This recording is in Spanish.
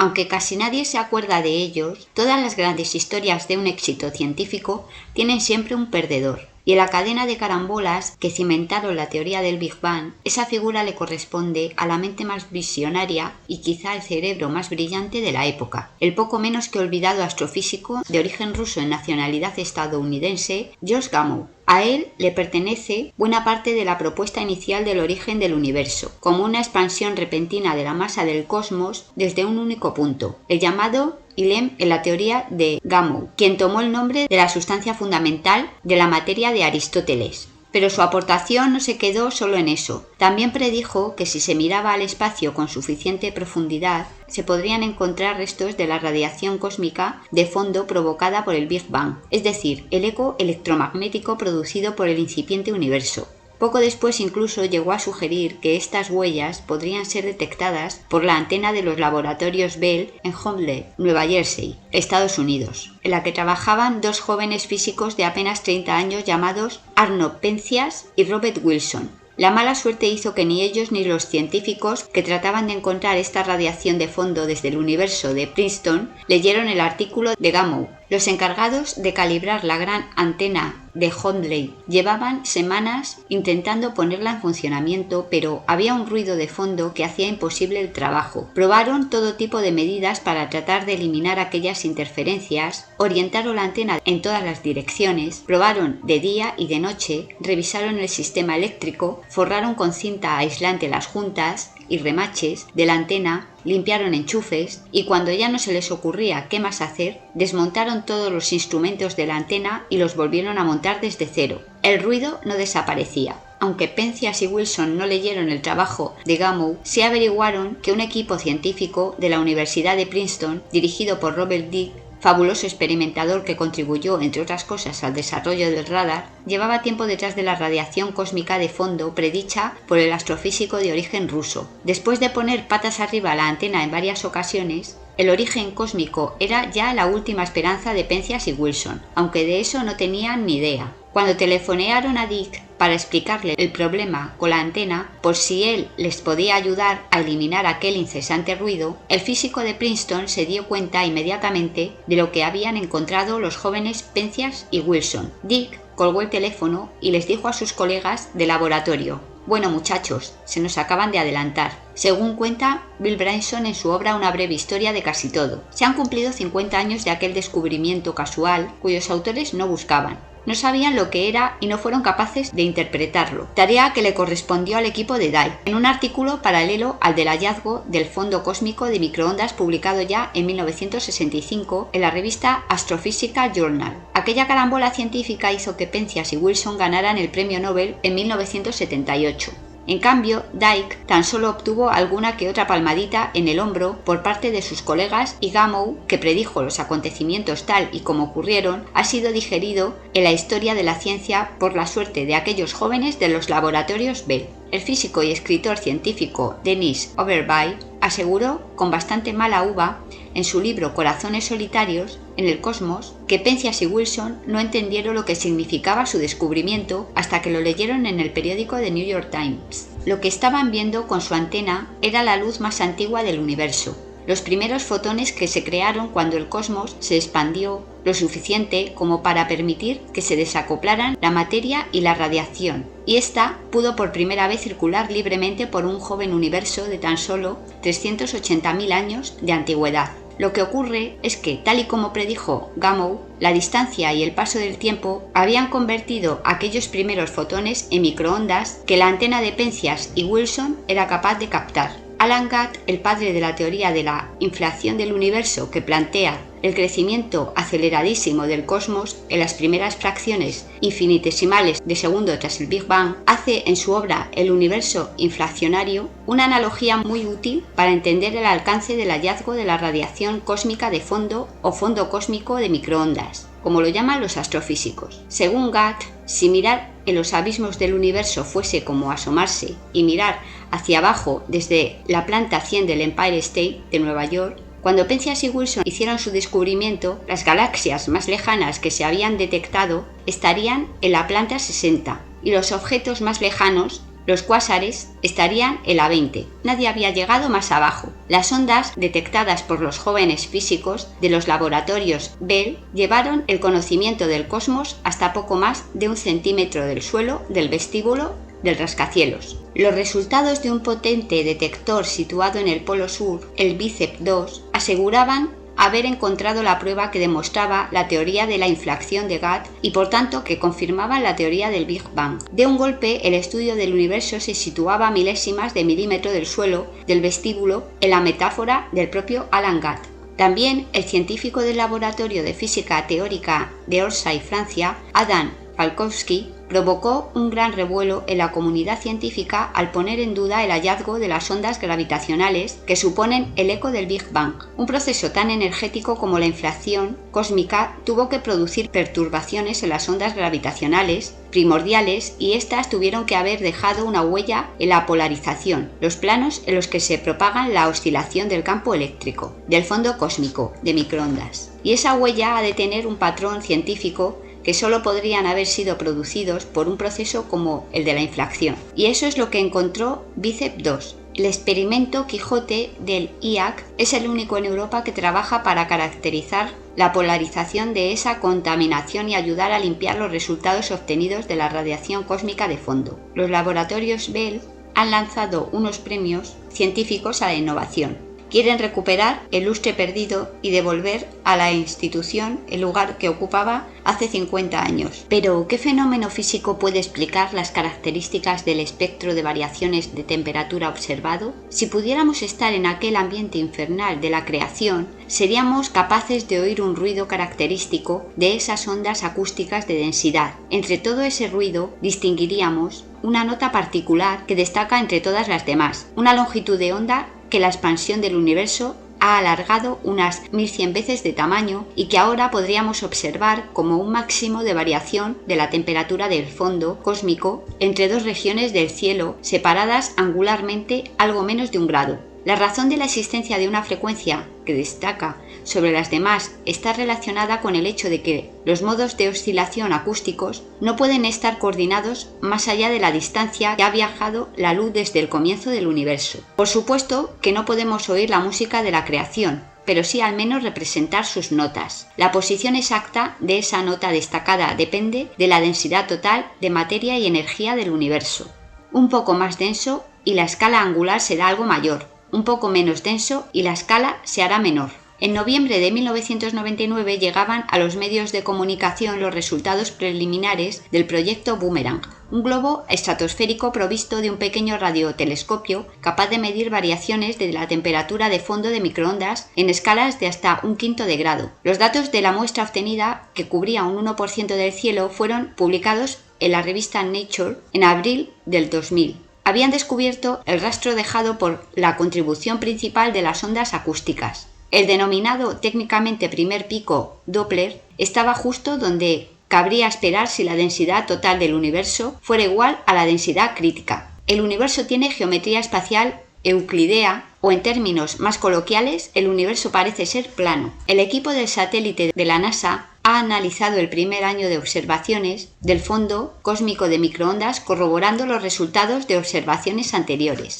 Aunque casi nadie se acuerda de ellos, todas las grandes historias de un éxito científico tienen siempre un perdedor. Y en la cadena de carambolas que cimentaron la teoría del Big Bang, esa figura le corresponde a la mente más visionaria y quizá el cerebro más brillante de la época, el poco menos que olvidado astrofísico de origen ruso en nacionalidad estadounidense, George Gamow. A él le pertenece buena parte de la propuesta inicial del origen del universo, como una expansión repentina de la masa del cosmos desde un único punto, el llamado Ilem en la teoría de Gamow, quien tomó el nombre de la sustancia fundamental de la materia de Aristóteles. Pero su aportación no se quedó solo en eso. También predijo que si se miraba al espacio con suficiente profundidad, se podrían encontrar restos de la radiación cósmica de fondo provocada por el Big Bang, es decir, el eco electromagnético producido por el incipiente universo. Poco después incluso llegó a sugerir que estas huellas podrían ser detectadas por la antena de los laboratorios Bell en Homeland, Nueva Jersey, Estados Unidos, en la que trabajaban dos jóvenes físicos de apenas 30 años llamados Arnold Penzias y Robert Wilson. La mala suerte hizo que ni ellos ni los científicos que trataban de encontrar esta radiación de fondo desde el universo de Princeton leyeron el artículo de Gamow. Los encargados de calibrar la gran antena de Homeland llevaban semanas intentando ponerla en funcionamiento, pero había un ruido de fondo que hacía imposible el trabajo. Probaron todo tipo de medidas para tratar de eliminar aquellas interferencias, orientaron la antena en todas las direcciones, probaron de día y de noche, revisaron el sistema eléctrico, forraron con cinta aislante las juntas y remaches de la antena, limpiaron enchufes y cuando ya no se les ocurría qué más hacer, desmontaron todos los instrumentos de la antena y los volvieron a montar desde cero. El ruido no desaparecía. Aunque Penzias y Wilson no leyeron el trabajo de Gamow, sí averiguaron que un equipo científico de la Universidad de Princeton, dirigido por Robert Dicke, fabuloso experimentador que contribuyó, entre otras cosas, al desarrollo del radar, llevaba tiempo detrás de la radiación cósmica de fondo predicha por el astrofísico de origen ruso. Después de poner patas arriba la antena en varias ocasiones, el origen cósmico era ya la última esperanza de Penzias y Wilson, aunque de eso no tenían ni idea. Cuando telefonearon a Dicke para explicarle el problema con la antena, por si él les podía ayudar a eliminar aquel incesante ruido, el físico de Princeton se dio cuenta inmediatamente de lo que habían encontrado los jóvenes Penzias y Wilson. Dicke colgó el teléfono y les dijo a sus colegas de laboratorio: «Bueno, muchachos, se nos acaban de adelantar». Según cuenta Bill Bryson en su obra Una breve historia de casi todo, se han cumplido 50 años de aquel descubrimiento casual cuyos autores no buscaban. No sabían lo que era y no fueron capaces de interpretarlo, tarea que le correspondió al equipo de Dicke, en un artículo paralelo al del hallazgo del fondo cósmico de microondas publicado ya en 1965 en la revista Astrophysical Journal. Aquella carambola científica hizo que Penzias y Wilson ganaran el premio Nobel en 1978. En cambio, Dicke tan solo obtuvo alguna que otra palmadita en el hombro por parte de sus colegas y Gamow, que predijo los acontecimientos tal y como ocurrieron, ha sido digerido en la historia de la ciencia por la suerte de aquellos jóvenes de los laboratorios Bell. El físico y escritor científico Dennis Overbye aseguró con bastante mala uva en su libro Corazones solitarios en el cosmos que Penzias y Wilson no entendieron lo que significaba su descubrimiento hasta que lo leyeron en el periódico The New York Times. Lo que estaban viendo con su antena era la luz más antigua del universo, los primeros fotones que se crearon cuando el cosmos se expandió lo suficiente como para permitir que se desacoplaran la materia y la radiación, y ésta pudo por primera vez circular libremente por un joven universo de tan solo 380.000 años de antigüedad. Lo que ocurre es que, tal y como predijo Gamow, la distancia y el paso del tiempo habían convertido aquellos primeros fotones en microondas que la antena de Penzias y Wilson era capaz de captar. Alan Guth, el padre de la teoría de la inflación del universo que plantea el crecimiento aceleradísimo del cosmos en las primeras fracciones infinitesimales de segundo tras el Big Bang, hace en su obra El universo inflacionario una analogía muy útil para entender el alcance del hallazgo de la radiación cósmica de fondo o fondo cósmico de microondas, como lo llaman los astrofísicos. Según Guth, si mirar en los abismos del universo fuese como asomarse y mirar hacia abajo desde la planta 100 del Empire State de Nueva York, cuando Penzias y Wilson hicieron su descubrimiento, las galaxias más lejanas que se habían detectado estarían en la planta 60 y los objetos más lejanos los cuásares estarían en la 20. Nadie había llegado más abajo. Las ondas detectadas por los jóvenes físicos de los laboratorios Bell llevaron el conocimiento del cosmos hasta poco más de 1 centímetro del suelo del vestíbulo del rascacielos. Los resultados de un potente detector situado en el polo sur, el BICEP 2, aseguraban haber encontrado la prueba que demostraba la teoría de la inflación de Gatt y por tanto que confirmaba la teoría del Big Bang. De un golpe, el estudio del universo se situaba a milésimas de milímetro del suelo del vestíbulo en la metáfora del propio Alan Gatt. También el científico del Laboratorio de Física Teórica de Orsay, Francia, Adam Falkowski, provocó un gran revuelo en la comunidad científica al poner en duda el hallazgo de las ondas gravitacionales que suponen el eco del Big Bang. Un proceso tan energético como la inflación cósmica tuvo que producir perturbaciones en las ondas gravitacionales primordiales y éstas tuvieron que haber dejado una huella en la polarización, los planos en los que se propagan la oscilación del campo eléctrico, del fondo cósmico, de microondas. Y esa huella ha de tener un patrón científico que solo podrían haber sido producidos por un proceso como el de la inflación. Y eso es lo que encontró BICEP 2. El experimento Quijote del IAC es el único en Europa que trabaja para caracterizar la polarización de esa contaminación y ayudar a limpiar los resultados obtenidos de la radiación cósmica de fondo. Los laboratorios Bell han lanzado unos premios científicos a la innovación. Quieren recuperar el lustre perdido y devolver a la institución el lugar que ocupaba hace 50 años. Pero, ¿qué fenómeno físico puede explicar las características del espectro de variaciones de temperatura observado? Si pudiéramos estar en aquel ambiente infernal de la creación, seríamos capaces de oír un ruido característico de esas ondas acústicas de densidad. Entre todo ese ruido distinguiríamos una nota particular que destaca entre todas las demás, una longitud de onda que la expansión del universo ha alargado unas 1100 veces de tamaño y que ahora podríamos observar como un máximo de variación de la temperatura del fondo cósmico entre dos regiones del cielo separadas angularmente algo menos de 1 grado. La razón de la existencia de una frecuencia que destaca sobre las demás está relacionada con el hecho de que los modos de oscilación acústicos no pueden estar coordinados más allá de la distancia que ha viajado la luz desde el comienzo del universo. Por supuesto que no podemos oír la música de la creación, pero sí al menos representar sus notas. La posición exacta de esa nota destacada depende de la densidad total de materia y energía del universo. Un poco más denso y la escala angular será algo mayor, un poco menos denso y la escala se hará menor. En noviembre de 1999 llegaban a los medios de comunicación los resultados preliminares del proyecto Boomerang, un globo estratosférico provisto de un pequeño radiotelescopio capaz de medir variaciones de la temperatura de fondo de microondas en escalas de hasta 1/5 de grado. Los datos de la muestra obtenida, que cubría un 1% del cielo, fueron publicados en la revista Nature en abril del 2000. Habían descubierto el rastro dejado por la contribución principal de las ondas acústicas. El denominado técnicamente primer pico Doppler estaba justo donde cabría esperar si la densidad total del universo fuera igual a la densidad crítica. El universo tiene geometría espacial euclidea o en términos más coloquiales, el universo parece ser plano. El equipo del satélite de la NASA ha analizado el primer año de observaciones del fondo cósmico de microondas corroborando los resultados de observaciones anteriores.